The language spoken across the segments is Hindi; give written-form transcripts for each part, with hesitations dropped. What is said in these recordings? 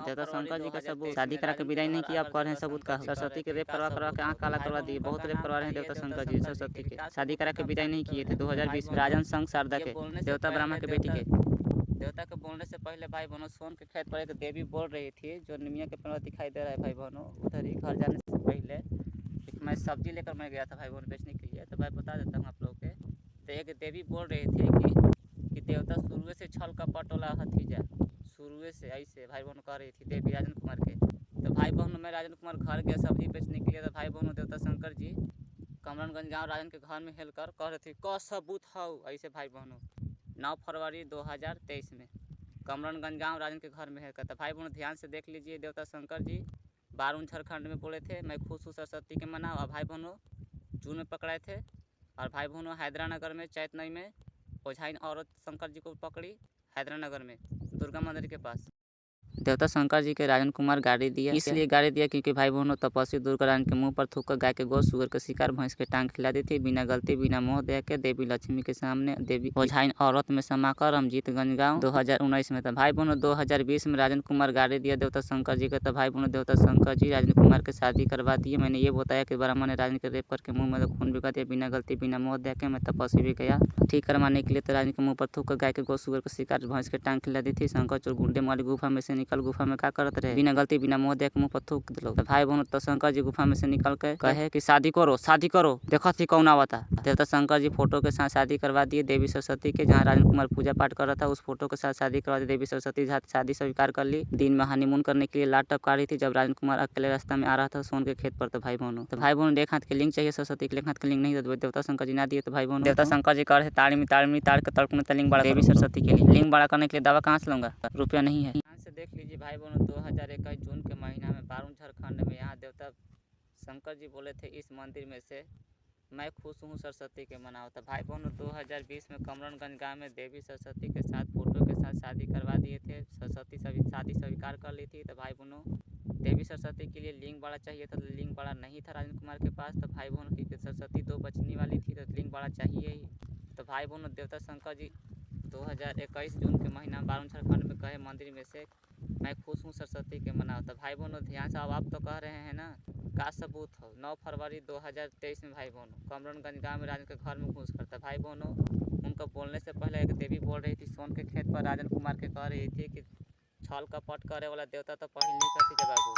देवता शंकर जी का सबूत, शादी करा के विदाई नहीं किया, आप कह रहे हैं सबूत का। सरस्वती के रेप करवा करवा के आँख काला करवा दिए, बहुत रेप करवा रहे हैं देवता शंकर जी सरस्वती के। शादी करा के विदाई नहीं किए थे 2020 में राजन संघ शारदा के, देवता ब्रह्मा के बेटी के। देवता के बोलने से पहले भाई बहनों सोन के खेत पर एक देवी बोल रही थी, जो निमिया के पेड़ दिखाई दे रहा है भाई बहनों। उधर ही घर जाने से पहले मैं सब्जी लेकर मैं गया था भाई बहन बेचने के लिए, तो भाई बता देता हूँ आप लोग के। तो एक देवी बोल रही थी कि देवता शुरू से छल कपट वाला हथीजा, शुरू से ऐसे भाई बहनों कह रही थी देवी राजन कुमार के। तो भाई बहनों मैं राजन कुमार घर गया सब्जी बेचने के लिए, तो भाई बहनों देवता शंकर जी कमरनगंज गाँव राजन के घर में हेलकर कह रहे थे क सबूत हाउ ऐसे भाई बहनों। 9 फरवरी 2023 में कमरनगंज गाँव राजन के घर में हेलकर। तो भाई बहनों ध्यान से देख लीजिए, देवता शंकर जी बारून झारखंड में बोले थे मैं खुश हूँ सरस्वती के मनाओ। और भाई बहनों जून में पकड़ाए थे, और भाई बहनों हैदरानगर में चैतनई में ओझाइन औरत शंकर जी को पकड़ी हैदरानगर में दुर्गा मंदिर के पास। देवता शंकर जी के राजन कुमार गाड़ी दिया, इसलिए गाड़ी दिया क्योंकि भाई बहनों तपस्वी दुर्गा रानी के मुंह पर थूक गाय के गोश्त सुअर का शिकार भैंस के टांग खिला दी थी, बिना गलती बिना मोह दे के देवी लक्ष्मी के सामने देवी ओझाइन औरत में समाकर रमजीतगंज गाँव 2019 में था। भाई बहनों 2020 में राजन कुमार गाड़ी दिया देवता शंकर जी का। तो भाई बहनों देवता शंकर जी राजन कुमार के शादी करवा दिए। मैंने ये बताया कि ब्राह्मण ने राजन के रेप करके मुँह में खून बिगा दिया, बिना गलती बिना मोह दे के। मैं तपस्वी भी गया ठीक करवाने के लिए, तो राजन के मुँह पर थूक गाय के गोश्त सुअर का शिकार भैंस के टांग खिला दी थी। शंकर चोर गुंडे वाली गुफा में से निकल गुफा में का करत रहे, बिना गलती बिना मोह दे के मुँह पर थूक दिलो। तो भाई बहनों तो शंकर जी गुफा में से निकल के कहे कि शादी करो देखो थी कौन आवता। देवता शंकर जी फोटो के साथ शादी करवा दिए देवी सरस्वती के, जहाँ राजन कुमार पूजा पाठ कर रहा था उस फोटो के साथ शादी करवा दी देवी सरस्वती। शादी स्वीकार कर ली। दिन में हनीमून करने के लिए लाट टपका रही थी, जब राजन कुमार अकेले रास्ता में आ रहा था सोन के खेत पर। तो भाई बहनों एक हाथ के लिंग चाहिए सरस्वती के, एक हाथ के लिंग नहीं देवता शंकर जी ना दिए। तो भाई बहनों देवता शंकर जी कर ताड़ के तड़कने लिंग बड़ा देवी सरस्वती के लिए। लिंग बड़ा करने के लिए दवा कहाँ से लूंगा, रुपया नहीं है। से देख लीजिए भाई बहनों 2021 जून के महीना में बारून झारखंड में यहाँ देवता शंकर जी बोले थे इस मंदिर में से मैं खुश हूँ सरस्वती के मनाओ। तो भाई बहनों 2020 में कमरनगंज गांव में देवी सरस्वती के साथ फोटो के साथ शादी करवा दिए थे। सरस्वती शादी स्वीकार कर ली थी। तो भाई बहनों देवी सरस्वती के लिए लिंग बड़ा चाहिए था, तो लिंग बड़ा नहीं था राजन कुमार के पास। तो भाई बहनों की सरस्वती 2 बचने वाली थी, तो लिंग बड़ा चाहिए ही। तो भाई बहनों देवता शंकर जी 2021 जून के महीना बारून झारखंड में कहे मंदिर में से मैं खुश हूँ सरस्वती के मनाओ। तो भाई बहनों ध्यान से, अब आप तो कह रहे हैं ना का सबूत हो। 9 फरवरी 2023 में भाई बहनों कमरनगंज गाँव में राजन के घर में घुस करता। भाई बहनों उनको बोलने से पहले एक देवी बोल रही थी सोन के खेत पर राजन कुमार के कह रही थी कि छल कपट करे वाला देवता तो पहले नहीं करती बाबू।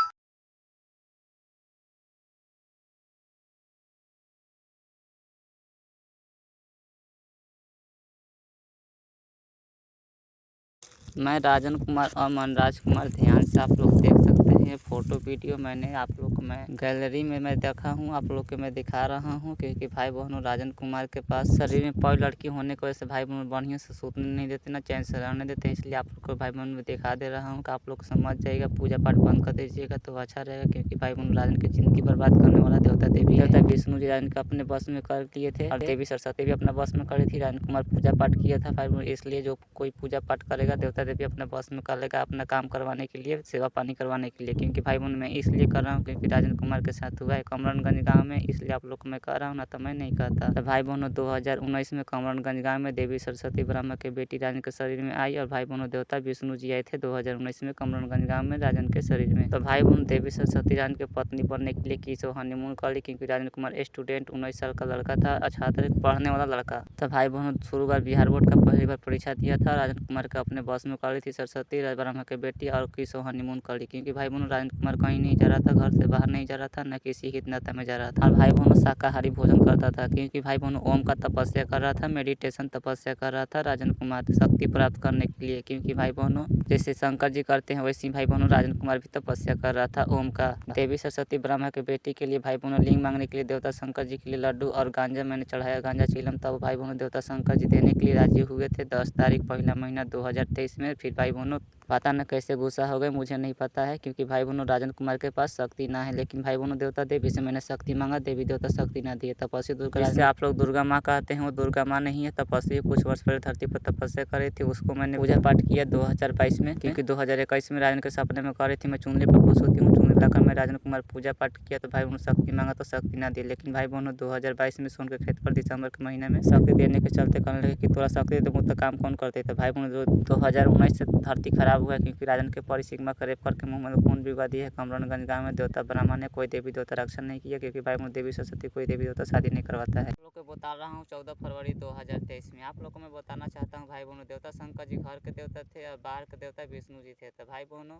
मैं राजन कुमार और मनराज कुमार, ध्यान से आप लोग देख सकते हैं फोटो वीडियो। मैंने आप लोग को मैं गैलरी में मैं देखा हूँ, आप लोग के मैं दिखा रहा हूँ, क्योंकि भाई बहनों राजन कुमार के पास शरीर में पॉय लड़की होने की वजह से भाई बहनों बढ़िया से सूतने नहीं देते ना चैन से रहने देते हैं। इसलिए आप लोग को भाई बहनों में दिखा दे रहा हूँ कि आप लोग समझ जाइएगा, पूजा पाठ बंद कर दीजिएगा तो अच्छा रहेगा। क्योंकि भाई बहनों राजन की जिंदगी बर्बाद करने वाला देवता विष्णु जी राजन को अपने बस में कर लिए थे, और देवी सरस्वती भी अपना बस में करी थी। राजन कुमार पूजा पाठ किया था भाई बहनों, इसलिए जो कोई पूजा पाठ करेगा देवता देवी अपने बस में कर लेगा अपना काम करवाने के लिए, सेवा पानी करवाने के लिए। क्योंकि भाई बहन मैं इसलिए कर रहा हूँ क्योंकि राजन कुमार के साथ हुआ है कमरनगंज गाँव में, इसलिए आप लोग को मैं कह रहा हूँ ना, तो मैं नहीं कहता। तो भाई बहनों 2019 में कमरनगंज गाँव में देवी सरस्वती ब्रह्मा के बेटी राजन के शरीर में आई, और भाई बहनों देवता विष्णु जी आए थे 2019 में कमरनगंज गाँव में राजन के शरीर में। तो भाई बहन देवी सरस्वती राजन के पत्नी बनने के लिए किसो हनीमून कर ली, क्योंकि राजन कुमार स्टूडेंट 19 साल का लड़का था, छात्र पढ़ने वाला लड़का। तो भाई बहनों शुरू बार बिहार बोर्ड का पहली बार परीक्षा दिया था। राजन कुमार का अपने बस में कर ली थी सरस्वती ब्रह्मा के बेटी, और किसो हनीमून कर ली। क्योंकि भाई बहनों राजन कुमार कहीं नहीं जा रहा था, घर से बाहर नहीं जा रहा था, न किसी हित नाता में जा रहा था। और भाई बहनों शाकाहारी भोजन करता था, क्योंकि भाई बहनों ओम का तपस्या कर रहा था, मेडिटेशन तपस्या कर रहा था राजन कुमार शक्ति प्राप्त करने के लिए। क्योंकि भाई बहनों जैसे शंकर जी करते हैं वैसे भाई बहनों राजन कुमार भी तपस्या कर रहा था ओम का। देवी सरस्वती ब्रह्मा के बेटी के लिए भाई बहनों लिंग मांगने के लिए देवता शंकर जी के लिए लड्डू और गांजा मैंने चढ़ाया, गांजा चिलम, तब भाई बहनों देवता शंकर जी देने के लिए राजी हुए थे 10 तारीख पहला महीना 2023 में। फिर भाई बहनों पता न कैसे गुस्सा हो गए, मुझे नहीं पता है, क्योंकि भाई बहनों राजन कुमार के पास शक्ति ना है। लेकिन भाई बहनों देवता देवी से मैंने शक्ति मांगा, देवी देवता शक्ति ना दिए। तपस्वी दुर्गा जिसे आप लोग दुर्गा माँ कहते हैं वो दुर्गा माँ नहीं है, तपस्वी कुछ वर्ष पहले धरती पर तपस्या कर रही थी, उसको मैंने पूजा पाठ किया 2022 में। क्योंकि 2021 में राजन के सपने में कर रही थी मैं चुनरी पर खुश होती हूँ, चुनरी लाकर मैं राजन कुमार पूजा पाठ किया, तो भाई बहनों शक्ति मांगा तो शक्ति ना दी। लेकिन भाई बहनों 2022 में सोन के खेत पर दिसंबर के महीने में शक्ति देने के चलते कहने लगे कि थोड़ा शक्ति दे तो काम कौन करते थे। भाई बहनों 2019 2019 से धरती खराब हुआ है क्योंकि राजन के परी सिग्मा का रेप करके मुंह में खून भिगवा दिया है। कमरानगंज गांव में देवता ब्राह्मण ने कोई देवी देवता रक्षण नहीं किया क्योंकि भाई बहन देवी सरस्वती कोई देवी देवता शादी नहीं करवाता है। आप लोग को बता रहा हूँ 14 फरवरी 2023 में आप लोग को मैं बताना चाहता हूँ भाई बहनों, देवता शंकर जी घर के देवता थे और बाहर के देवता विष्णु जी थे। तो भाई बहनों,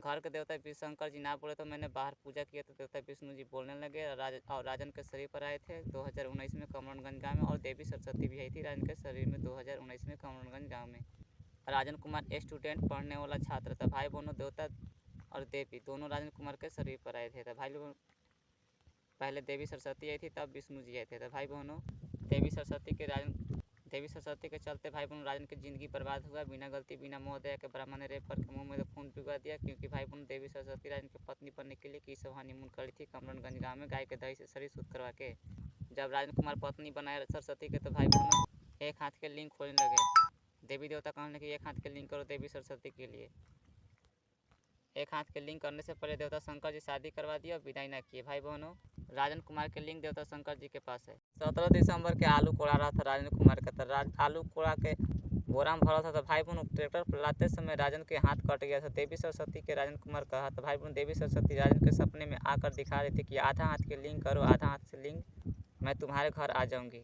घर के देवता शंकर जी ना बोले तो मैंने बाहर पूजा किया तो देवता विष्णु जी बोलने लगे और राजन के शरीर पर आए थे 2019 में कमरानगंज गाँव में। और देवी सरस्वती भी आई थी राजन के शरीर में 2019 में कमरानगंज गाँव में। राजन कुमार स्टूडेंट पढ़ने वाला छात्र था। भाई बहनों, देवता और देवी दोनों राजन कुमार के शरीर पर आए थे। तो भाई लोग पहले देवी सरस्वती आई थी तब विष्णु जी आए थे। तो भाई बहनों, देवी सरस्वती के चलते भाई बहनों राजन की जिंदगी बर्बाद हुआ। बिना गलती बिना मोह दया के ब्राह्मण ने रेप करके मुंह में खून पिघला दिया क्योंकि भाई बहनों देवी सरस्वती राजन की पत्नी बनने के लिए की सब हनीमून करी थी कमरानगंज गाँव में गाय के दही से शरीर शुद्ध करवा के। जब राजन कुमार पत्नी बनाए सरस्वती के तो भाई बहनों एक हाथ के लिंग खोलने लगे। देवी देवता कहने लगे एक हाथ के लिंग करो देवी सरस्वती के लिए। एक हाथ के लिंग करने से पहले देवता शंकर जी शादी करवा दिया और विदाई ना किए। भाई बहनों, राजन कुमार के लिंग देवता शंकर जी के पास है। 17 दिसंबर के आलू कोड़ा रहा था राजन कुमार का। तो आलू कोड़ा के बोरा में भरा था। तो भाई बहनों ट्रैक्टर पर लाते समय राजन के हाथ कट गया था। देवी सरस्वती के राजन कुमार कहा। तो भाई बहनों देवी सरस्वती राजन के सपने में आकर दिखा रही थी कि आधा हाथ के लिंग करो, आधा हाथ से लिंग, मैं तुम्हारे घर आ जाऊंगी।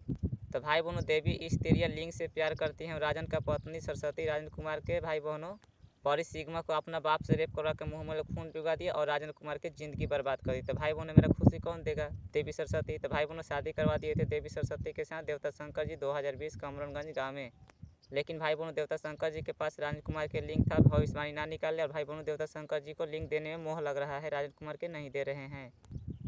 तो भाई बहनों देवी स्त्रीय लिंग से प्यार करती हैं। राजन का पत्नी सरस्वती राजन कुमार के भाई बहनों परी सिग्मा को अपना बाप से रेप करवा के मुंह में खून पिघला दिया और राजन कुमार की जिंदगी बर्बाद कर दी। तो भाई बहनों मेरा खुशी कौन देगा? देवी सरस्वती। तो भाई बहनों शादी करवा दिए थे देवी सरस्वती के साथ देवता शंकर जी 2020 कमरानगंज गाँव में। लेकिन भाई बहनों देवता शंकर जी के पास राजन कुमार के लिंग था, भविष्यवाणी ना निकाले। और भाई बहनों देवता शंकर जी को लिंग देने में मोह लग रहा है, राजन कुमार के नहीं दे रहे हैं।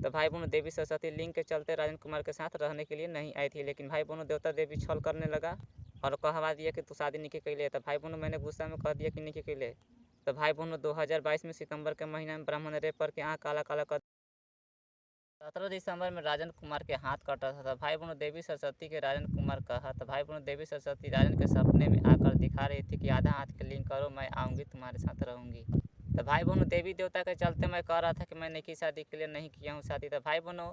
तो भाई बहनों देवी सरस्वती लिंग के चलते राजन कुमार के साथ रहने के लिए नहीं आई थी। लेकिन भाई बहनों देवता देवी छल करने लगा और कहवा दिया कि तू शादी नहीं कैले। तो भाई बहनों मैंने गुस्सा में कह दिया कि नहीं कैले। तो भाई बहनों 2022 में सितंबर के महीने में ब्राह्मण ने रेप करके आँख काला काला कर 17 दिसंबर में राजन कुमार के हाथ कटा था। भाई बहनों देवी सरस्वती के राजन कुमार कहा। तो भाई बहनों देवी सरस्वती राजन के सपने में आकर दिखा रही थी कि आधा हाथ के लिंग करो, मैं आऊँगी तुम्हारे साथ रहूँगी। तो भाई बहनों देवी देवता के चलते मैं कह रहा था कि मैं नहीं शादी के लिए नहीं किया हूँ शादी। तो भाई बहनों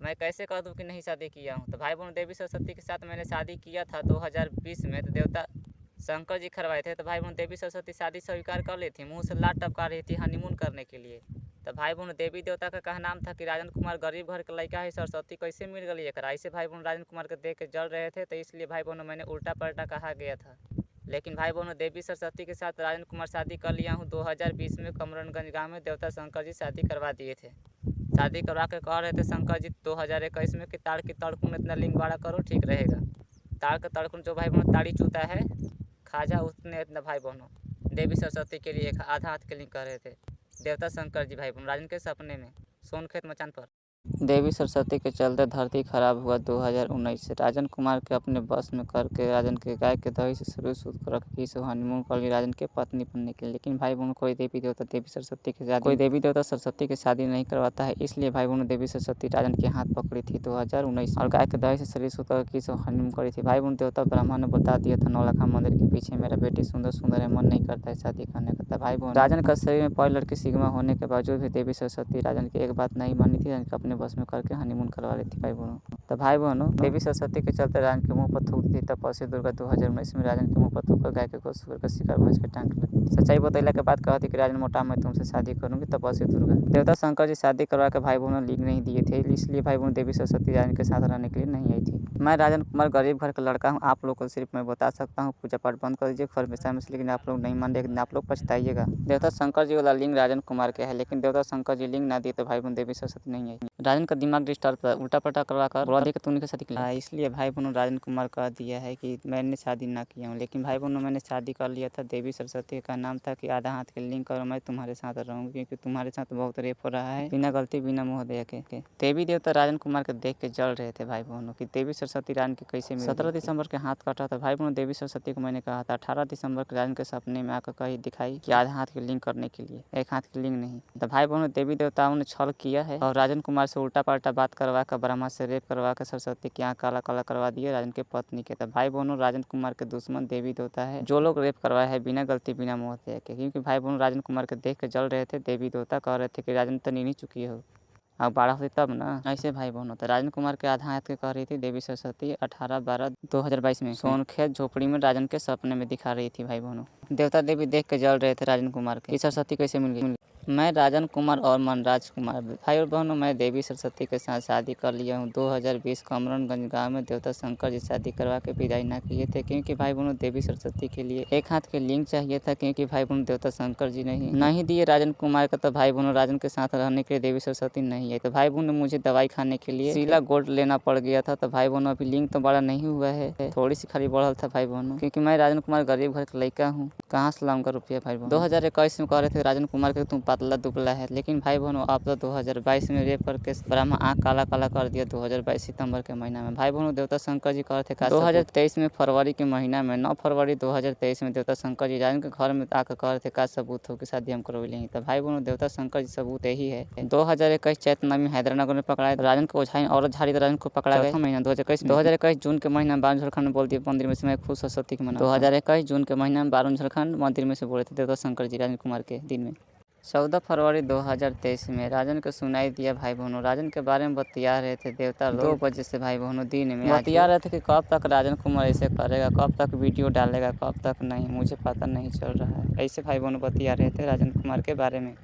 मैं कैसे कह दूँ कि नहीं शादी किया हूँ? तो भाई बहनों देवी सरस्वती के साथ मैंने शादी किया था 2020 में। तो देवता शंकर जी करवाए थे। तो भाई बहनों देवी सरस्वती शादी स्वीकार कर ली थी, मुँह से लात टपका रही थी हनीमून करने के लिए। तो भाई बहनों देवी देवता का कहा नाम था कि राजन कुमार गरीब घर का लड़का है, सरस्वती कैसे मिल गई एक ऐसे भाई बहनों राजन कुमार के देख के जल रहे थे। तो इसलिए भाई बहनों मैंने उल्टा पलटा कहा गया था। लेकिन भाई बहनों देवी सरस्वती के साथ राजन कुमार शादी कर लिया हूँ 2020 में कमरानगंज गाँव में। देवता शंकर जी शादी करवा दिए थे। शादी करवा के कह रहे थे शंकर जी 2021 में कि ताड़ की तड़कुन इतना लिंग बड़ा करो ठीक रहेगा। ताड़ का तड़कुन जो भाई बहनों ताड़ी चूता है खाजा उतने इतना भाई बहनों देवी सरस्वती के लिए आधा हाथ के लिंग कह रहे थे देवता शंकर जी भाई बहनों राजन के सपने में सोनखेत मचान पर। देवी सरस्वती के चलते धरती खराब हुआ 2019 से। राजन कुमार के अपने बस में करके राजन के गाय के दही से शरीर शुद्ध कर रखी से हनीमून कर ली राजन के पत्नी बनने के लिए। लेकिन भाई बहनों कोई देवी देवता सरस्वती की शादी नहीं करवाता है। इसलिए भाई बहनों देवी सरस्वती राजन के हाथ पकड़ी थी 2019 और गाय के दही से शरीर शुद्ध कर से हनीमून करी थी। भाई बहनों देवता ब्राह्मण ने बता दिया था नौलखा मंदिर के पीछे मेरा बेटी सुंदर है, मन नहीं करता है शादी करने का। भाई बहन राजन का शरीर में पहली लड़की सिग्मा होने के बावजूद भी देवी सरस्वती राजन की एक बात नहीं मानी थी, अपने बस में करके हनीमून करवा रही थी भाई बहनों। तो भाई बहनों देवी सरस्वती के चलते राजन के मुंह पर थूक दी। तब पसी दुर्गा 2019 में राजन के मुंह पर थूक कर गाय के गोश्त सुअर का शिकार भैंस के टांग लगी। सच्चाई बतैला के बाद कहती कि राजन मोटा मैं तुमसे शादी करूंगी। तब पसी दुर्गा देवता शंकर जी शादी करवा के भाई बहनों लिंग नहीं दिए थे, इसलिए भाई बहनों देवी सरस्वती राजन के साथ रहने के लिए नहीं आई थी। मैं राजन कुमार गरीब घर का लड़का हूँ, आप लोग को सिर्फ मैं बता सकता हूँ पूजा पाठ बंद कर दीजिए फरमेशा में से। लेकिन आप लोग नहीं मान रहे, आप लोग पछताइएगा। देवता शंकर जी वाला लिंग राजन कुमार के है, लेकिन देवता शंकर जी लिंग ना दिए तो भाई बहन देवी सरस्वती नहीं आई। राजन का दिमाग डिस्टर्ब था, उल्टा पलटा करवा कर बोला कि तूने शादी की। इसलिए भाई बहनों राजन कुमार कह दिया है कि मैंने शादी ना किया हूँ। लेकिन भाई बहनों मैंने शादी कर लिया था। देवी सरस्वती का नाम था कि आधा हाथ के लिंग करो, मैं तुम्हारे साथ रहूंगी क्योंकि तुम्हारे साथ बहुत रेप हो रहा है बिना गलती बिना मोह दया के। देवी देवता राजन कुमार के देख के जल रहे थे भाई बहनों की देवी सरस्वती राजन के कैसे मिली। 17 दिसंबर के हाथ काटा था भाई बहनों देवी सरस्वती को मैंने कहा था। 18 दिसंबर के राजन के सपने में आकर कही दिखाई कि आधा हाथ के लिंग करने के लिए, एक हाथ के लिंग नहीं। तो भाई बहनों देवी देवताओं ने छल किया है और राजन कुमार से उल्टा पलटा बात करवा कर ब्रह्मा से रेप करवा कर सरस्वती की आँख काला काला करवा दिए राजन के पत्नी के। तो भाई बहनों राजन कुमार के दुश्मन देवी देवता है जो लोग रेप करवाए हैं बिना गलती बिना मोह दया के। क्योंकि भाई बहनों राजन कुमार के देख के जल रहे थे। देवी देवता कह रहे थे कि राजन तो नहीं चुकी हो। अब बाढ़ होती तब ना। ऐसे भाई बहन होता है। राजन कुमार के आधा हाथ के कह रही थी देवी सरस्वती 18/12/2022 में सोनखेत झोपड़ी में राजन के सपने में दिखा रही थी भाई बहनों। देवता देवी देख के जल रहे थे राजन कुमार के। सरस्वती कैसे मिल गई? मैं राजन कुमार और मनराज कुमार भाई और बहनों, मैं देवी सरस्वती के साथ शादी कर लिया हूँ। 2020 कमरनगंज गांव में देवता शंकर जी शादी करवा के विदाई ना किए थे, क्योंकि भाई बहनों देवी सरस्वती के लिए एक हाथ के लिंग चाहिए था, क्योंकि भाई बहनों देवता शंकर जी नहीं दिए राजन कुमार का। तो भाई बहनों राजन के साथ रहने के लिए देवी सरस्वती नहीं है। तो भाई बहनों मुझे दवाई खाने के लिए शीला गोल्ड लेना पड़ गया था। तो भाई बहनों अभी लिंग तो बड़ा नहीं हुआ है, थोड़ी सी खाली बढ़ल था भाई बहनों, क्योंकि मैं राजन कुमार गरीब घर का लड़का हूँ, कहाँ से लाऊंगा रुपया भाई बहनों। 2021 में कह रहे थे राजन कुमार के तुम पतला दुबला है, लेकिन भाई बहनों अब तो 2022 में रेप करके ब्रह्मा आँख काला काला कर दिया 2022 सितंबर के महीना में। भाई बहनों देवता शंकर जी कह रहे थे 2023 में फरवरी के महीना में 9 फरवरी 2023 में देवता शंकर जी राजन के घर में आकर कह रहे थे का सबूत हो कि शादी हम करवा लेंगे। तो भाई बहनों देवता शंकर जी सबूत यही है। 2021 चैत नवमी हैदरानगर में पकड़ा राजन को ओझाई और झाड़ी राजन को पकड़ा गया महीना 2021 जून के महीना में बारून झारखंड में बोल दिया मंदिर में से मैं खुद सरस्वती के मना। 2021 जून के महीना में बारून झारखंड मंदिर में से बोले थे देवता शंकर जी राजन कुमार के दिन में। 14 फरवरी 2023 में राजन को सुनाई दिया भाई बहनों। राजन के बारे में बतिया रहे थे देवता लोग 2 बजे से भाई बहनों दिन में बतिया रहे थे कि कब तक राजन कुमार ऐसे करेगा, कब तक वीडियो डालेगा, कब तक नहीं, मुझे पता नहीं चल रहा है। ऐसे भाई बहनों बतिया रहे थे राजन कुमार के बारे में।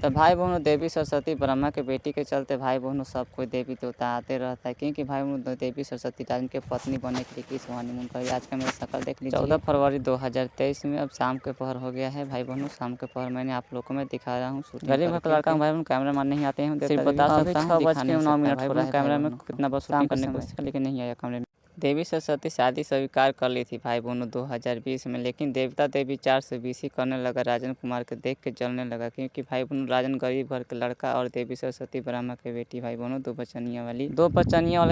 तो भाई बहनों देवी सरस्वती ब्रह्मा के बेटी के चलते भाई बहनों सब कोई देवी देवता आते रहता है, क्योंकि भाई बहनों देवी सरस्वती राजन के पत्नी बनने के लिए किस हनीमून कर। आज का मेरा शक्ल देख लीजिए। 14 फरवरी 2023 में अब शाम के पहर हो गया है भाई बहनों। शाम के पहर मैंने आप लोगों को मैं दिखा रहा हूँ। गरीब घर का लड़का भाई बहनों, कैमरा मैन नहीं आते हैं, सिर्फ बता सकता हूँ 6:09 हो रहा है कैमरा में कितना बस काम करने की कोशिश लेकिन नहीं आया कैमरे में। देवी सरस्वती शादी स्वीकार कर ली थी भाई बहनों 2020 में, लेकिन देवता देवी 4 से बीसी करने लगा। राजन कुमार के देख के जलने लगा, क्योंकि भाई बहनों राजन गरीब घर के लड़का और देवी सरस्वती ब्रह्मा के बेटी भाई बहनों 2 बचनिया वाले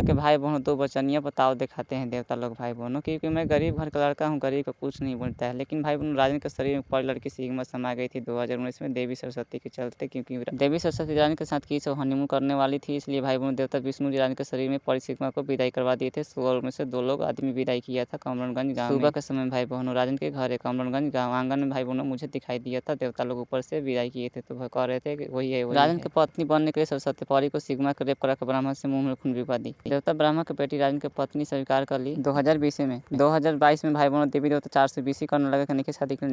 के भाई बहनों 2 बचनिया बताओ दिखाते हैं देवता लोग भाई बहनों, क्योंकि मैं गरीब घर का लड़का हूँ, गरीब का कुछ नहीं बोलता है। लेकिन भाई बहनों राजन के शरीर में पर लड़की सिग्मा समा गई थी 2019 में देवी सरस्वती के चलते, क्योंकि देवी सरस्वती राजन के साथ की हनीमून करने वाली थी, इसलिए भाई बहनों देवता विष्णु जी राजन के शरीर में परी सिग्मा को विदाई करवा दिए थे। 16 में से 2 लोग आदमी विदाई किया था कमरनगंज गांव में। सुबह के समय भाई बहनों राजन के घर है कमरनगंज गांव आंगन में भाई बहनों मुझे दिखाई दिया था। देवता लोग ऊपर से विदाई किए थे, तो कह रहे थे कि वही है राजन की पत्नी बनने के लिए सरस्वती परी को सिग्मा के रेप करा के ब्राह्मण से मुंह में खून पिलवा दी। देवता ब्राह्मण की बेटी राजन की पत्नी स्वीकार कर ली 2020 में। 2022 में भाई बहनों देवी देवता 4 से बीसी करने लगा, निके शादी के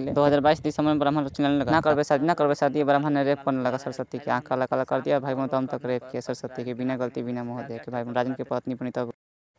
लिए 2022 दिसंबर में ब्राह्मण चलने लगा, ना करवे शादी ब्राह्मण ने रेप करने लगा सरस्वती की आँख काला काला कर दिया भाई बहनों, दम तक रेप किया सरस्वती की बिना गलती बिना मोह दे के भाई बहनों राजन की पत्नी बनी। तब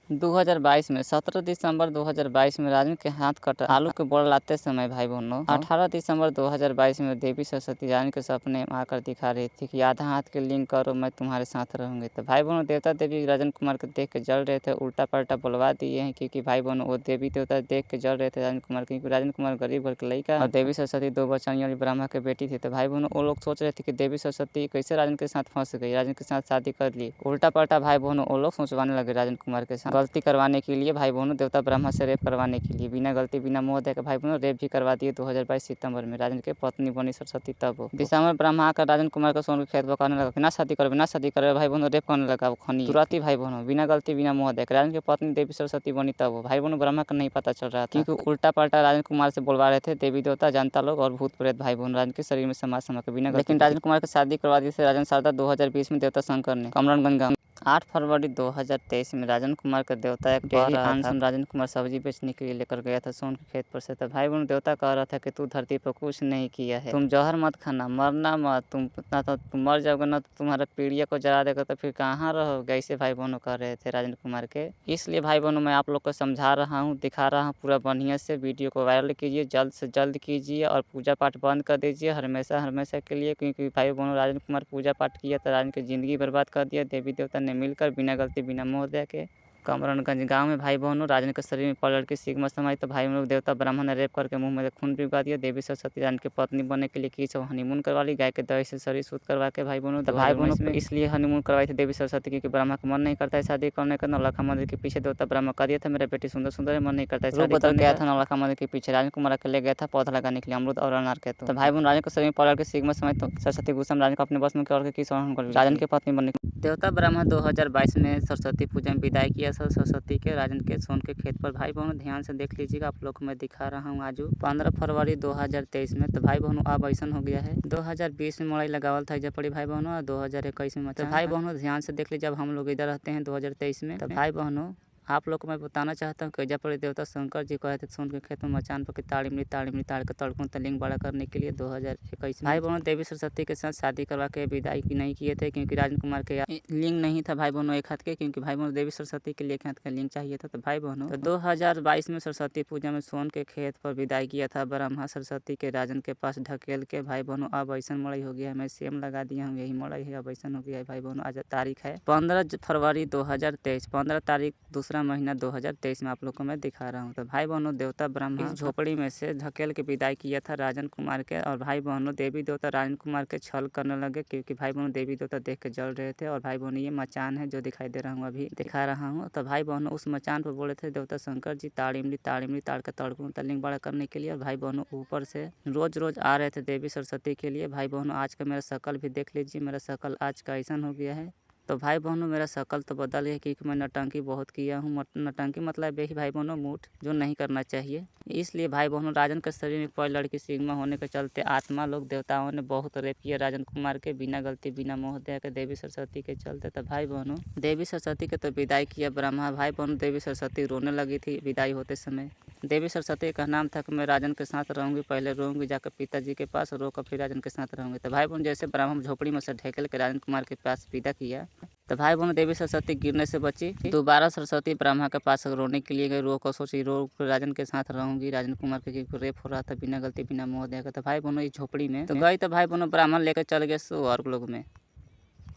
2022 में 17 दिसंबर 2022 में राजन के हाथ कटा आलू के बोरा लाते समय भाई बहनों 18 दिसंबर 2022 में देवी सरस्वती राजन के सपने में आकर दिखा रही थी कि आधा हाथ के लिंग करो मैं तुम्हारे साथ रहूंगी। तो भाई बहनों देवता देवी राजन कुमार को देख के जल रहे थे, उल्टा पलटा बुलवा दिए हैं, क्योंकि भाई बहनों वो देवी देवता देख के जल रहे थे राजन कुमार, क्योंकि राजन कुमार गरीब घर के लड़का और देवी सरस्वती 2 बच्चियों वाली ब्रह्मा की बेटी थी। तो भाई बहनों वो लोग सोच रहे थे कि देवी सरस्वती कैसे राजन के साथ फंस गई, राजन के साथ शादी कर ली। उल्टा पलटा भाई बहनों वो लोग सोचवाने लगे राजन कुमार के साथ गलती करवाने के लिए भाई बहनों देवता ब्रह्मा से रेप करवाने के लिए बिना गलती बिना मोह दे के भाई बहनों रेप भी करवा दिए 2022 सितंबर में। राजन के पत्नी बनी सरस्वती तब दिसंबर ब्रह्मा आकर राजन कुमार को सोन के खेत पर कहने लगा ना शादी करे भाई बहनों रेप करने लगा खनी तुरंत ही भाई बहनों बिना गलती बिना मोह दे। राजन की पत्नी देवी सरस्वती बनी तब भाई बहनों ब्रह्मा का नहीं पता चल रहा था, क्योंकि उल्टा पलटा राजन कुमार से बोलवा रहे थे देवी देवता जनता लोग और भूत प्रेत भाई बहनों राजन के शरीर में समा के बिना। लेकिन राजन कुमार की शादी करवा दी थी राजन शारदा 2020 में देवता शंकर ने कमरनगंज गाँव। 8 फरवरी 2023 में राजन कुमार का देवता एक राजन कुमार सब्जी बेचने के लिए लेकर गया था सोन के खेत पर से। तो भाई बहनों देवता कह रहा था कि तू धरती पर कुछ नहीं किया है, तुम जहर मत खाना, मरना मत, तुम मर जाओगे ना तो तुम्हारा पीढ़िया को जला देगा तो फिर कहाँ रहोगे, ऐसे भाई बहनों कह रहे थे राजन कुमार के। इसलिए भाई बहनों मैं आप लोग को समझा रहा हूँ, दिखा रहा हूँ पूरा बढ़िया से। वीडियो को वायरल कीजिए, जल्द से जल्द कीजिए और पूजा पाठ बंद कर दीजिए हमेशा के लिए, क्योंकि भाई बहनों राजन कुमार पूजा पाठ किया तो राजन की जिंदगी बर्बाद कर दिया देवी देवता ने मिलकर बिना गलती बिना मोह दे के। कमरनगंज गांव में भाई बहनों राजन के शरीर में पर लड़की सिग्मा समाई, तो भाई बहनों देवता ब्राह्मण ने रेप करके मुंह में खून पिघला दिया। देवी सरस्वती राजन की पत्नी बनने के लिए की सब हनीमून करवा ली, गाय के दही से शरीर शुद्ध करवा के भाई बहनों। तो भाई बहनों इसलिए हनीमून करवाई थी देवी सरस्वती, क्योंकि ब्रह्मा का मन नहीं करता है शादी करने का। नौलखा मंदिर के पीछे देवता ब्रह्मा कर दिया था मेरा बेटी सुंदर सुंदर है, मन नहीं करता है शादी करने का। गया था नौलखा मंदिर के पीछे राजन कुमार के ले गया था पौधा लगाने के लिए अमरूद और अनार के। तो भाई बहन राजन के शरीर में पर लड़की सिग्मा समाई, तो सरस्वती गुस्सा में राजन को अपने बस में करके की राजन की पत्नी बनने। देवता ब्रह्मा 2022 में सरस्वती पूजा में विदाई किया था सरस्वती के राजन के सोन के खेत पर। भाई बहनों ध्यान से देख लीजिएगा, आप लोग को मैं दिखा रहा हूँ आज 15 फरवरी 2023 में। तो भाई बहनों अब ऐसा हो गया है, 2020 में मड़ई लगावल था जपड़ी भाई बहनों, और 2021 में। तो भाई बहनों ध्यान से देख लीजिए, अब हम लोग इधर रहते हैं 2023 में। तो भाई बहनों आप लोग को मैं बताना चाहता हूँ कि जपड़ी देवता शंकर जी कहते थे सोन के खेत में मचान पर ताड़ी ताड़ के तड़कों तलिंग बड़ा करने के लिए 2021 भाई बहनों देवी सरस्वती के साथ शादी करवा के विदाई की नहीं किए थे, क्योंकि राजन कुमार के लिंग नहीं था भाई बहनों एक हाथ के, क्योंकि भाई बहनों देवी सरस्वती के लिए एक हाथ का लिंग चाहिए था। तो भाई बहनों तो 2022 में सरस्वती पूजा में सोन के खेत पर विदाई किया था ब्रह्मा सरस्वती के राजन के पास ढकेल के। भाई बहनों अब ऐसा मड़ई हो गया है, मैं सेम लगा दिया हूँ, यही मड़ई है, अब ऐसा हो गया है भाई बहनों। आज तारीख है 15 फरवरी 2023, 15 तारीख दूसरा महीना 2023 में आप लोग को मैं दिखा रहा हूँ। तो भाई बहनों देवता ब्रह्मा इस झोपड़ी में से ढकेल के विदाई किया था राजन कुमार के, और भाई बहनों देवी देवता राजन कुमार के छल करने लगे, क्योंकि भाई बहनों देवी देवता देख के जल रहे थे। और भाई बहनों ये मचान है जो दिखाई दे रहा हूँ, अभी दिखा रहा हूँ। तो भाई बहनों उस मचान पर बोले थे देवता शंकर जी ताड़ी ताड़ के तड़कों तलिंग बड़ा करने के लिए। और भाई बहनों ऊपर से रोज रोज आ रहे थे देवी सरस्वती के लिए। भाई बहनों आज का मेरा शकल भी देख लीजिए, मेरा शकल आज का ऐसा हो गया है। तो भाई बहनों मेरा शकल तो बदल है, क्योंकि मैं नटंकी बहुत किया हूँ। नटंकी मतलब यही भाई बहनों मूठ जो नहीं करना चाहिए। इसलिए भाई बहनों राजन के शरीर में कोई लड़की सिग्मा होने के चलते आत्मा लोग देवताओं ने बहुत रेप किया राजन कुमार के, बिना गलती बिना मोह दया के देवी सरस्वती के चलते। तो भाई बहनों देवी सरस्वती के तो विदाई किया ब्रह्मा। भाई बहनों देवी सरस्वती रोने लगी थी विदाई होते समय। देवी सरस्वती का नाम था कि मैं राजन के साथ रहूंगी, पहले रोऊंगी जाकर पिताजी के पास, रो कर फिर राजन के साथ रहूंगी। तो भाई बहन जैसे ब्राह्मण झोपड़ी में से ढकेल के राजन कुमार के पास विदा किया, तो भाई बहनों देवी सरस्वती गिरने से बची। दोबारा सरस्वती ब्रह्मा के पास रोने के लिए गई, रो कर सोची रो राजन के साथ रहूंगी, राजन कुमार के रेप हो रहा था बिना गलती बिना मोह दया का। तो भाई बहनों इस झोपड़ी में तो गई, तो भाई बहनों ब्राह्मण लेकर चल गए स्वर्ग लोग में।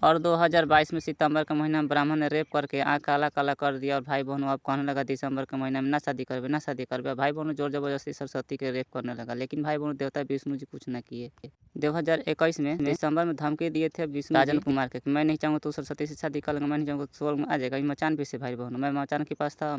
और 2022 में सितंबर के महीना में ब्राह्मण ने रेप करके आँख काला काला कर दिया। और भाई बहनों अब कहने लगा दिसंबर के महीना में ना शादी करबे ना शादी करबे। भाई बहनों जोर जबरदस्ती सरस्वती के रेप करने लगा, लेकिन भाई बहनों देवता विष्णु जी कुछ न किए। 2021 में दिसंबर में धमकी दिए थे विष्णु राजन कुमार के, मैं नहीं चाहूँगा तू सरस्वती से शादी कर लेंगे, मैं नहीं चाहूँगा स्वर्ग में आ जाएगा। मचान भी से भाई बहनों मैं मचान के पास था,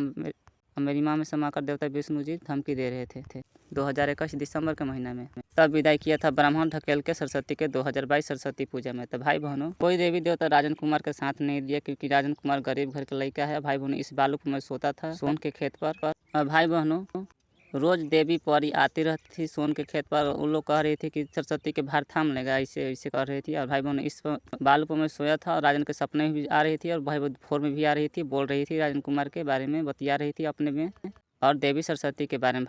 मेरी माँ में समाकर देवता विष्णु जी धमकी दे रहे थे 2021 दिसंबर के महीना में। तब विदाई किया था ब्राह्मण ढकेल के सरस्वती के 2022 सरस्वती पूजा में। तो भाई बहनों कोई देवी देवता राजन कुमार के साथ नहीं दिया, क्योंकि राजन कुमार गरीब घर का लड़का है। भाई बहनों इस बालू में सोता था सोन के खेत पर। और भाई बहनों रोज देवी परी आती रहती थी सोन के खेत पर, उन लोग कह रही थी कि सरस्वती के भार थाम लेगा, ऐसे ऐसे कर रही थी। और भाई बहनों इस बालू पर मैं सोया था, और राजन के सपने में भी आ रही थी, और भाई भोर में भी आ रही थी, बोल रही थी राजन कुमार के बारे में, बतिया रही थी अपने में, और देवी सरस्वती के बारे में।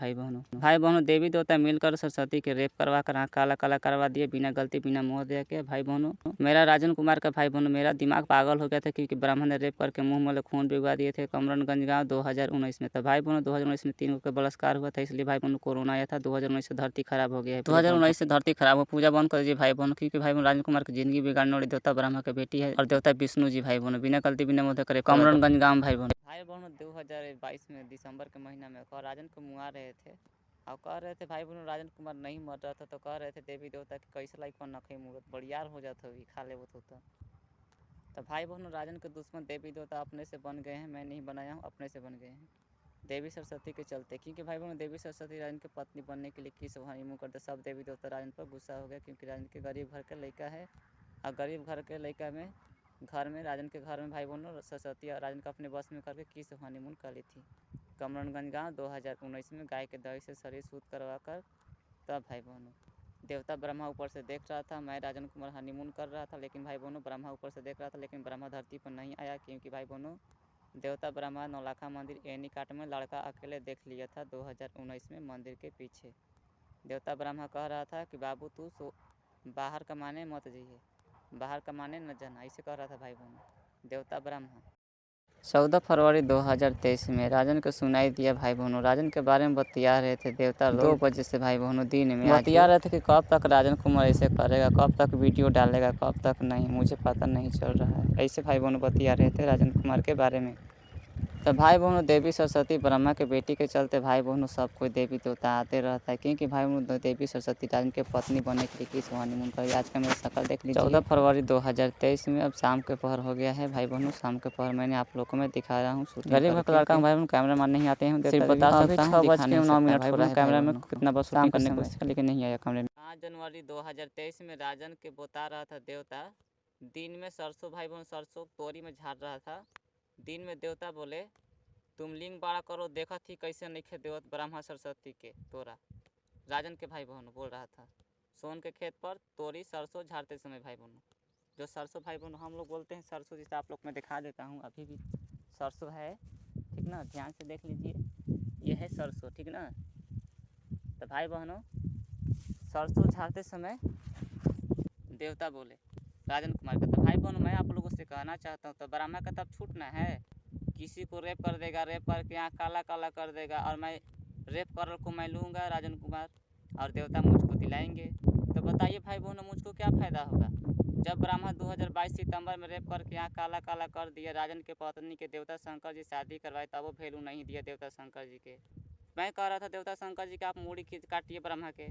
भाई बहनों देवी देवता मिलकर सरस्वती के रेप करवा कर आँख काला काला करवा दिए, बिना गलती बिना मोह दया के। भाई बहनों मेरा राजन कुमार का भाई बहनों मेरा दिमाग पागल हो गया था, क्योंकि ब्राह्मण ने रेप करके मुंह में खून भिगवा दिए थे कमरनगंज गाँव 2019 में। तो भाई बहनों 2019 में 3 का बलात्कार हुआ था, इसलिए भाई बहनों कोरोना आया था। 2019 से धरती खराब हो गया है, 2019 से धरती खराब हो, पूजा बंद कर दीजिए भाई बहनों, क्योंकि भाई बहनों राजन कुमार की जिंदगी बिगाड़ने वाली देवता ब्रह्मा की बेटी है, और देवता विष्णु जी भाई बहनों बिना गलती बिना मोह दया करे कमरनगंज गाँव भाई बहनों 2022 में दिसंबर के महीना में राजन को मुआ रहे थे, और कह रहे थे भाई बहनों राजन कुमार नहीं मर रहा था, तो कह रहे थे देवी देवता की कैसे लाई कौन नखे मुहूर्त बड़ियार हो जाता हुई खा ले वो तो भाई बहनों राजन के दुश्मन देवी देवता अपने से बन गए हैं, मैं नहीं बनाया हूँ, अपने से बन गए हैं देवी सरस्वती के चलते। क्योंकि भाई बहनों देवी सरस्वती राजन की पत्नी बनने के लिए किस हनीमून करते, सब देवी देवता राजन पर गुस्सा हो गया, क्योंकि राजन के गरीब घर का लड़का है, और गरीब घर के लड़का में घर में राजन के घर में भाई बहनों सरस्वती और राजन का अपने बस में करके किस हनीमून कर ली थी कमरनगंज गाँव 2019 में गाय के दही से शरीर शुद्ध करवा कर। तब भाई बहनों देवता ब्रह्मा ऊपर से देख रहा था, मैं राजन कुमार हनीमून कर रहा था, लेकिन भाई बहनों ब्रह्मा ऊपर से देख रहा था, लेकिन ब्रह्मा धरती पर नहीं आया, क्योंकि भाई बहनों देवता ब्रह्मा नौलखा मंदिर एनी काट में लड़का अकेले देख लिया था 2019 में मंदिर के पीछे। देवता ब्रह्मा कह रहा था कि बाबू तू बाहर कमाने मत जाइए, बाहर कमाने न जाना, ऐसे कह रहा था भाई बहनों देवता ब्रह्मा। 14 फरवरी 2023 में राजन को सुनाई दिया भाई बहनों, राजन के बारे में बतिया रहे थे देवता लोग 2 बजे से भाई बहनों दिन में बतिया रहे थे कि कब तक राजन कुमार ऐसे करेगा, कब तक वीडियो डालेगा, कब तक नहीं, मुझे पता नहीं चल रहा है, ऐसे भाई बहनों बतिया रहे थे राजन कुमार के बारे में। तो भाई बहनों देवी सरस्वती ब्रह्मा के बेटी के चलते भाई बहनों सब कोई देवी देवता आते रहता है, क्योंकि भाई बहनों देवी सरस्वती राजन के पत्नी बनने के लिए किस हनीमून कर। आज का मेरा शकल देख लीजिए 14 फरवरी 2023 में अब शाम के पहर हो गया है भाई बहनों, शाम के पहर मैंने आप लोग को मैं दिखा रहा हूँ। गरीब घर का लड़का भाई बहनों कैमरा मैन नहीं आते हैं, सिर्फ बता सकता हूँ 6:09 हो रहा है कैमरा में कितना बार शूटिंग करने की कोशिश किया लेकिन नहीं आया कैमरे में। 5 जनवरी 2023 में राजन के बता रहा था देवता दिन में सरसों भाई बहनों सरसों तोरी में झाड़ रहा था, दिन में देवता बोले, तुम लिंग बड़ा करो, देखा थी कैसे नहीं देवत ब्रह्मा सरस्वती के तोरा। राजन के भाई बहनों बोल रहा था। सोन के खेत पर तोरी सरसों झाड़ते समय भाई बहनों, जो सरसों भाई बहनों हम लोग बोलते हैं सरसों, जिसे आप लोग मैं दिखा देता हूँ, अभी भी सरसों है, ठीक ना, ध्यान से देख लीजिए, ये है सरसों, ठीक ना। तो भाई बहनों सरसों झाड़ते समय देवता बोले राजन कुमार का, तो भाई बहनों मैं आप लोगों से कहना चाहता हूँ, तो ब्राह्मण का तब छूटना है, किसी को रेप कर देगा, रेप करके आँख काला काला कर देगा, और मैं रेप कर को मैं लूँगा राजन कुमार, और देवता मुझको दिलाएंगे। तो बताइए भाई बहनों मुझको क्या फ़ायदा होगा। जब ब्राह्मण 2022 सितंबर में रेप करके आँख काला काला कर दिया राजन के पत्नी के, देवता शंकर जी शादी करवाए, तब वो वैल्यू नहीं दिया देवता शंकर जी के। मैं कह रहा था देवता शंकर जी के आप मूड़ी खींच काटिए ब्रह्मा के।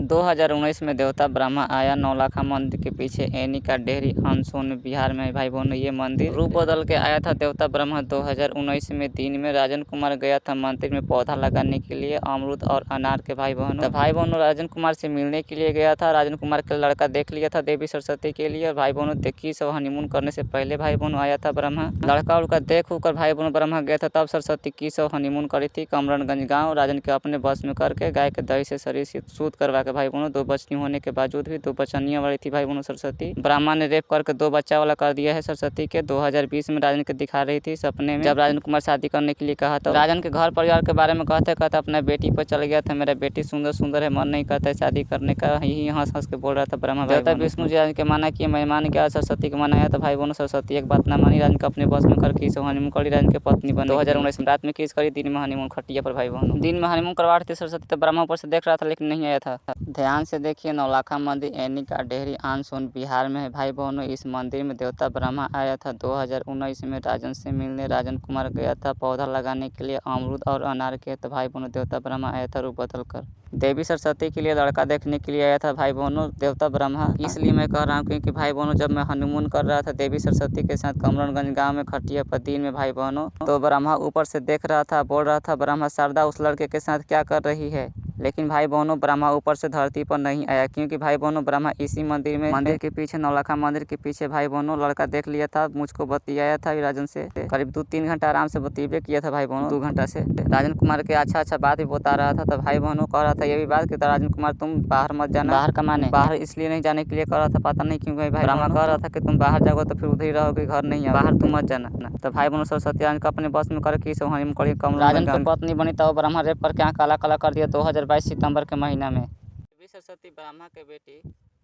2019 में देवता ब्रह्मा आया नौलखा मंदिर के पीछे एनी का डेहरी अनसोन बिहार में भाई बहनों, ये मंदिर रूप बदल के आया था। देवता ब्रह्मा 2019 में दिन में राजन कुमार गया था मंदिर में पौधा लगाने के लिए, अमरूद और अनार के भाई बहनों। भाई बहनों राजन कुमार से मिलने के लिए गया था, राजन कुमार का लड़का देख लिया था देवी सरस्वती के लिए। भाई बहनों देखिए सब हनीमून करने से पहले भाई बहनों आया था ब्रह्मा, लड़का उड़का देख कर भाई बहनों ब्रह्मा गया था, तब सरस्वती की सब हनीमून करी थी कमरनगंज गाँव, राजन के अपने बस में करके गाय के दही से शरीर शुद्ध करवा के भाई बहनों, 2 बच्ची होने के बावजूद भी 2 बचनिया वाली थी भाई बहनों सरस्वती। ब्राह्मण ने रेप करके 2 बच्चा वाला कर दिया है सरस्वती के। 2020 में राजन के दिखा रही थी सपने में, जब राजन कुमार शादी करने के लिए कहा तो राजन के घर परिवार के बारे में कहते कहते अपना बेटी पर चल गया था, मेरा बेटी सुंदर सुंदर है, मन नहीं करता है शादी करने का, यही हंस हंस के बोल रहा था ब्रह्मा। देवता विष्णु जी राजन के माना किए, मैं मान गया, सरस्वती के मनाया तो भाई बहनों सरस्वती एक बात ना मानी, राजन को अपने बस में करके सब हनीमून करी, राजन के पत्नी बनी। 2019 में रात में किस करी, दिन में हनीमून खटिया पर भाई बहनों, दिन में हनीमून करवा रही थी सरस्वती, तो ब्रह्मा ऊपर से देख रहा था लेकिन नहीं आया था। ध्यान से देखिए नौलखा मंदिर एनी का डेहरी आनसोन बिहार में है भाई बहनों। इस मंदिर में देवता ब्रह्मा आया था 2019 में राजन से मिलने, राजन कुमार गया था पौधा लगाने के लिए अमरूद और अनार के, तो भाई बहनों देवता ब्रह्मा आया था रूप बदल कर। देवी सरस्वती के लिए लड़का देखने के लिए आया था भाई बहनों देवता ब्रह्मा। इसलिए मैं कह रहा हूँ क्योंकि भाई बहनों जब मैं हनीमून कर रहा था देवी सरस्वती के साथ कमरनगंज गाँव में खटिया पर दिन में भाई बहनों, तो ब्रह्मा ऊपर से देख रहा था, बोल रहा था ब्रह्मा शारदा उस लड़के के साथ क्या कर रही है, लेकिन भाई बहनों ब्रह्मा ऊपर से धरती पर नहीं आया, क्योंकि भाई बहनों ब्रह्मा इसी मंदिर में, मंदिर के पीछे नौलखा मंदिर के पीछे भाई बहनों लड़का देख लिया था, मुझको बतियाया था राजन से, करीब 2-3 घंटा आराम से बतीबे किया था भाई बहनों, 2 घंटा से राजन कुमार के अच्छा बात भी बता रहा था। तो भाई बहनों कह रहा था ये भी बात कि राजन कुमार तुम बाहर मत जाना, बाहर का माने बाहर इसलिए नहीं जाने के लिए कह रहा था, पता नहीं क्यों भाई ब्रह्मा कह रहा था कि तुम बाहर जाओगे तो फिर उधर ही रहोगे, घर नहीं आओगे, बाहर तुम मत जाना। तो भाई बहनों सरस्वती राजन को अपने बस में करके सब हनीमून करी, राजन की पत्नी बनी तब ब्रह्मा रेप करके आँख काला काला कर दिया 2022 सितंबर के महीना में। देवी सरस्वती ब्रह्मा के बेटी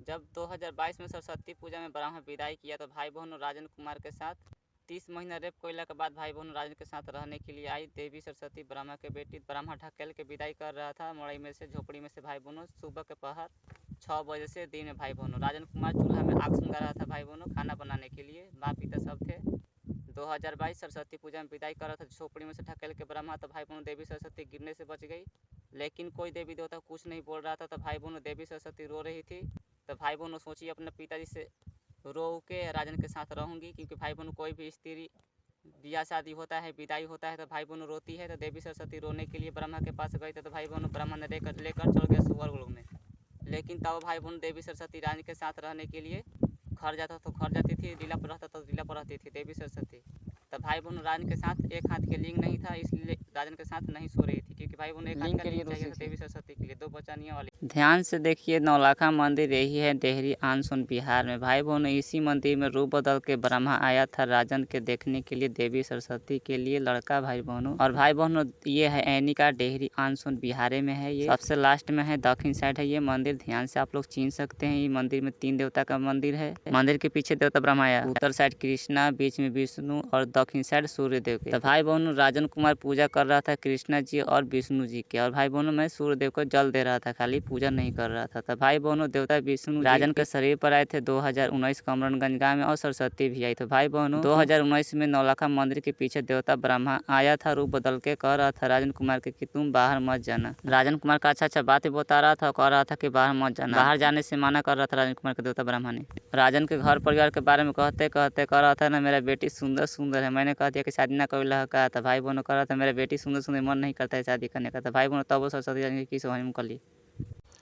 जब 2022 में सरस्वती पूजा में ब्रह्मा विदाई किया, तो भाई बहनों राजन कुमार के साथ 30 महीना रेप कोयला के बाद भाई बहनों राजन के साथ रहने के लिए आई। देवी सरस्वती ब्रह्मा के बेटी, ब्रह्मा ढकेल के विदाई कर रहा था मड़ई में से, झोपड़ी में से भाई बहनों, सुबह के पहर 6 बजे से दिन में भाई बहनों। राजन कुमार चूल्हा में आग सुलगा रहा था भाई बहनों खाना बनाने के लिए, माँ पिता सब थे। 2022 सरस्वती पूजा में विदाई कर रहा था झोपड़ी में से ढकेल के ब्रह्मा, तो भाई बहनों देवी सरस्वती गिरने से बच गई, लेकिन कोई देवी देवता कुछ नहीं बोल रहा था। तो भाई बहनों देवी सरस्वती रो रही थी, तो भाई बहनों सोचिए अपने पिताजी से रो के राजन के साथ रहूँगी, क्योंकि भाई बहनों कोई भी स्त्री ब्याह शादी होता है, विदाई होता है तो भाई बहनों रोती है। तो देवी सरस्वती रोने के लिए ब्रह्मा के पास गई, तो भाई बहनों ब्रह्मा ने लेकर चल गया स्वर्ग लोक में, लेकिन तब भाई बहनों देवी सरस्वती राजन के साथ रहने के लिए घर जाता तो घर जाती थी, लीला पर रहता तो लीला पर रहती थी देवी सरस्वती। तब भाई बहनों राजन के साथ एक हाथ के लिंग नहीं था, इसलिए राजन के साथ नहीं सो रही थी, क्योंकि भाई बहनों एक हाथ का लिंग चाहिए था देवी सरस्वती के लिए, 2 बचानिया वाली। ध्यान से देखिए नौलखा मंदिर यही है डेहरी आनसोन बिहार में भाई बहनों। इसी मंदिर में रूप बदल के ब्रह्मा आया था राजन के देखने के लिए, देवी सरस्वती के लिए लड़का भाई बहनों। और भाई बहनों ये है एनी का डेहरी आनसोन बिहार में है, ये सबसे लास्ट में है, दक्षिण साइड है ये मंदिर। ध्यान से आप लोग चिन्ह सकते हैं, ये मंदिर में 3 देवता का मंदिर है। मंदिर के पीछे देवता ब्रह्मा आया, उत्तर साइड कृष्णा, बीच में विष्णु और दक्षिण साइड सूर्य देव के। तो भाई बहनों राजन कुमार पूजा कर रहा था कृष्णा जी और विष्णु जी के, और भाई बहनों मैं सूर्य देव को जल दे रहा था, खाली पूजा नहीं कर रहा था। तो भाई बहनों देवता विष्णु राजन के शरीर पर आए थे 2019 कमरनगंज गाँव में, और सरस्वती भी आई। तो भाई बहनों 2019 में नौलखा मंदिर के पीछे देवता ब्रह्मा आया था रूप बदल के, कह रहा था राजन कुमार के कि तुम बाहर मत जाना। राजन कुमार का अच्छा बात बता रहा था, कह रहा था कि बाहर मत जाना, बाहर जाने से मना कर रहा था राजन कुमार के देवता ब्रह्मा ने। राजन के घर परिवार के बारे में कहते कहते कह रहा था ना मेरा बेटी सुंदर सुंदर है, मैंने कहा दिया कि शादी ना करेला का, था भाई बहनों कह रहा था मेरा बेटी सुंदर सुंदर, मन नहीं करता है शादी करने का। तो भाई बहनों तब सरस्वती राजन की हनीमून कर ली।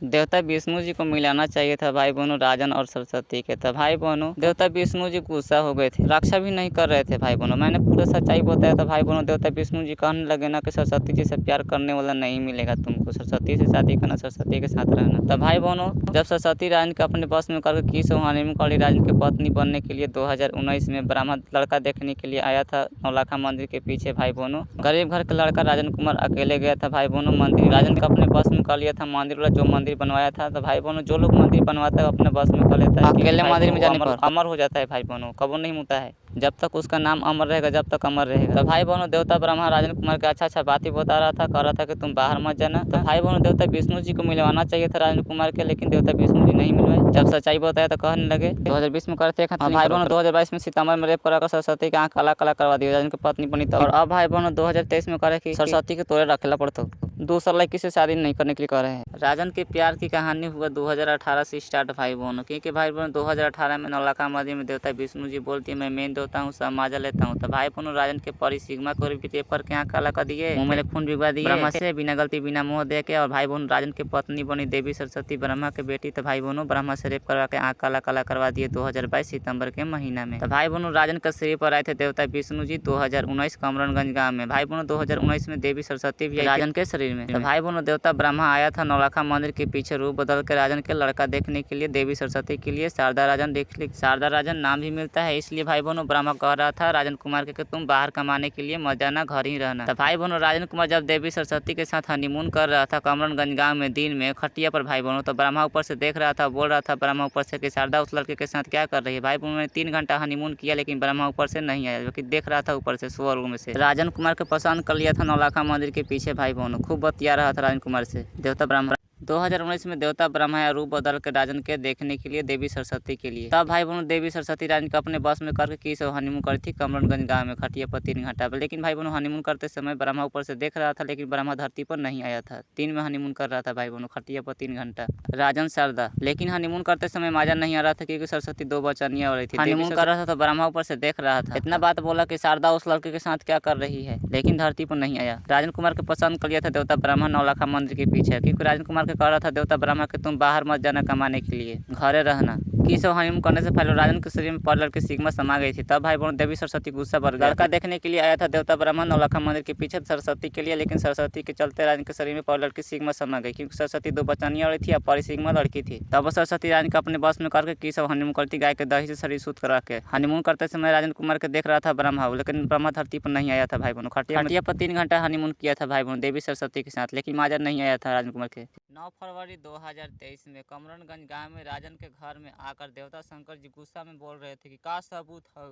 देवता विष्णु जी को मिलाना चाहिए था भाई बहनों राजन और सरस्वती के। तो भाई बहनों देवता विष्णु जी गुस्सा हो गए थे, रक्षा भी नहीं कर रहे थे भाई बहनों। मैंने पूरा सच्चाई बताया था भाई बहनों। देवता विष्णु जी कहने लगे ना कि सरस्वती जी से प्यार करने वाला नहीं मिलेगा तुमको, सरस्वती से शादी करना, सरस्वती के साथ रहना। तो भाई बहनों जब सरस्वती राजन के अपने बस में करके की सो हनीमून काली राजन की पत्नी बनने के लिए 2019 में ब्राह्मण लड़का देखने के लिए आया था नौलखा मंदिर के पीछे भाई बहनों। गरीब घर का लड़का राजन कुमार अकेले गया था भाई बहनों मंदिर। राजन का अपने बस में कर लिया था मंदिर वाला जो मंदिर बनवाया था। तो भाई बहनों जो लोग मंदिर बनवाता है अपने बस में कर लेता है, अकेले मंदिर में जाने पर अमर हो जाता है भाई बहनों, कबो नहीं मुता है। जब तक उसका नाम अमर रहेगा, जब तक अमर रहेगा। तो भाई बहनों देवता ब्रह्मा राजन कुमार के अच्छा बातें बता रहा था, कह रहा था कि तुम बाहर मत जाना। तो भाई बहनों देवता विष्णु जी को मिलवाना चाहिए था राजन कुमार के, लेकिन देवता विष्णु जी नहीं मिलवाए। जब सच्चाई बताया तो कहने लगे 2020 में करते हैं। भाई बहनों 2022 में सितंबर में रेप कराकर सरस्वती की आँख काला काला करवा दिया, राजन की पत्नी बनी। और अब भाई बहनों 2023 में करे कि सरस्वती के तोड़े रखेला पड़ता, दूसरा लड़की से शादी नहीं करने के लिए कह रहे हैं। राजन के प्यार की कहानी हुआ 2018 से स्टार्ट भाई बहनों, क्योंकि भाई बहनों 2018 में नौलखा मंदिर में देवता विष्णु जी बोलती है मैं मेन देवता हूँ, सब माजा लेता हूँ। तो भाई बहनों राजन के परी सिग्मा को रेप करके आँख काला कर दिए, मुँह में खून भिगवा दिए ब्रह्मा से बिना गलती बिना मोह दे के। और भाई बहनों राजन की पत्नी बनी देवी सरस्वती ब्रह्मा के बेटी। तो भाई बहनों ब्रह्मा से रेप करवा के आँख काला काला करवा दिए 2022 सितंबर के महीना में। तो भाई बहनों राजन के शरीर पर आए थे देवता विष्णु जी 2019 कमरनगंज गाँव में। भाई बहनों 2019 में देवी सरस्वती भी राजन के शरीर में। तो भाई बहनों देवता ब्रह्मा आया था नौलखा मंदिर के पीछे रूप बदल के राजन के लड़का देखने के लिए, देवी सरस्वती के लिए शारदा राजन देख ली। शारदा राजन नाम भी मिलता है, इसलिए भाई बहनों ब्रह्मा कह रहा था राजन कुमार के कि तुम बाहर कमाने के लिए मत जाना, घर ही रहना। तो भाई बहनों राजन कुमार जब देवी सरस्वती के साथ हनीमून कर रहा था कमरनगंज गाँव में दिन में खटिया पर भाई बहनों, तो ब्रह्मा ऊपर से देख रहा था, बोल रहा था ब्रह्मा ऊपर से कि शारदा उस लड़के के साथ क्या कर रही है। भाई बहनों ने 3 घंटा हनीमून किया, लेकिन ब्रह्मा ऊपर से नहीं आया, क्योंकि देख रहा था ऊपर से स्वर्ग में से। राजन कुमार को पसंद कर लिया था नौलखा मंदिर के पीछे भाई बहनों, खूब बतिया रहा था राजन कुमार से देवता ब्रह्मा। 2019 में देवता ब्रह्मा या रूप बदल के राजन के देखने के लिए देवी सरस्वती के लिए। तब भाई बहनों देवी सरस्वती राजन को अपने बस में करके की सब हनीमून करी थी कमरनगंज गांव में खटिया पर 3 घंटा पर। लेकिन भाई बहनों हनीमून करते समय ब्रह्मा ऊपर से देख रहा था, लेकिन ब्रह्मा धरती पर नहीं आया था। 3 में हनीमून कर रहा था भाई बहनों खटिया पर 3 घंटा राजन शारदा। लेकिन हनीमून करते समय मजा नहीं आ रहा था, क्योंकि सरस्वती 2 बचनिया हो रही थी। हनीमून कर रहा था तो ब्रह्मा ऊपर से देख रहा था, इतना बात बोला कि शारदा उस लड़के के साथ क्या कर रही है, लेकिन धरती पर नहीं आया। राजन कुमार को पसंद कर लिया था देवता ब्रह्मा नौलखा मंदिर के पीछे, क्योंकि राजन कुमार को कह रहा था देवता ब्रह्मा कि तुम बाहर मत जाना कमाने के लिए, घरे रहना। की सब हनीमून करने से पहले राजन के शरीर में पर लड़की सिग्मा समा गई थी। तब भाई बहनों देवी सरस्वती गुस्सा बढ़ गया। लड़का देखने के लिए आया था देवता ब्रह्मा नौलखा मंदिर के पीछे सरस्वती के लिए, लेकिन सरस्वती के चलते राजन के शरीर में पर लड़की सिग्मा समा गई, क्योंकि सरस्वती 2 बचनिया वाली थी और परी सिग्मा लड़की थी। तब सरस्वती राजन को अपने बस में करके की सब हनीमून करती, गाय के दही से शरीर शुद्ध करा के। हनीमून करते समय राजन कुमार के देख रहा था ब्रह्मा, लेकिन ब्रह्मा धरती पर नहीं आया था भाई बहनों। खटिया पर 3 घंटा हनीमून किया था भाई बहनों देवी सरस्वती के साथ, लेकिन माजा नहीं आया था राजन कुमार के। 9 फरवरी 2023 में कमरनगंज गांव में राजन के घर में आकर देवता शंकर जी गुस्सा में बोल रहे थे कि का सबूत हो।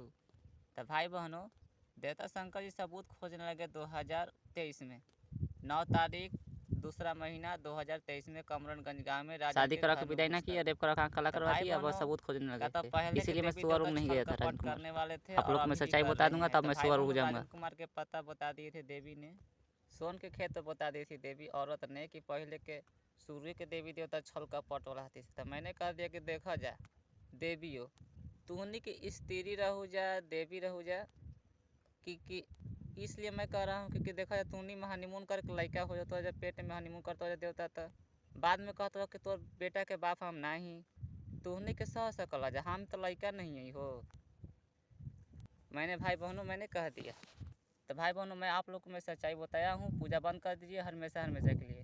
तो भाई बहनों देवता शंकर जी सबूत खोजने लगे 2023 में 9 तारीख दूसरा महीना 2023 में कमरनगंज गांव में शादी करा के विदाई ना किया, रेप करा के कला करवा दिया, बस सबूत खोजने लगे थे। इसीलिए मैं सुअर रूम नहीं गया था राजन कुमार करने वाले थे। आप लोग मैं सच्चाई बता दूंगा तब मैं सुअर रूम जाऊंगा। कुमार के पता बता दिए थे देवी ने, सोन के खेत बता दी थी देवी औरत ने कि पहले के सूर्य के देवी देवता छल का पट वाला थी। तो मैंने कह दिया कि देखा जा देवियों तूनी की स्त्री रहू जा देवी रहू जा कि इसलिए मैं कह रहा हूँ क्योंकि देखा जाए तूनी में हनीमून करके लड़का हो जाता है, जब पेट में हनीमून करता हो देवता तो बाद में कहता हो कि तोर बेटा के बाप हम नहीं, तूनी के सह सकल जा, हम तो लड़का नहीं है हो। मैंने भाई बहनों मैंने कह दिया। तो भाई बहनों मैं आप लोग को मैं सच्चाई बताया हूँ, पूजा बंद कर दीजिए हमेशा हमेशा के लिए।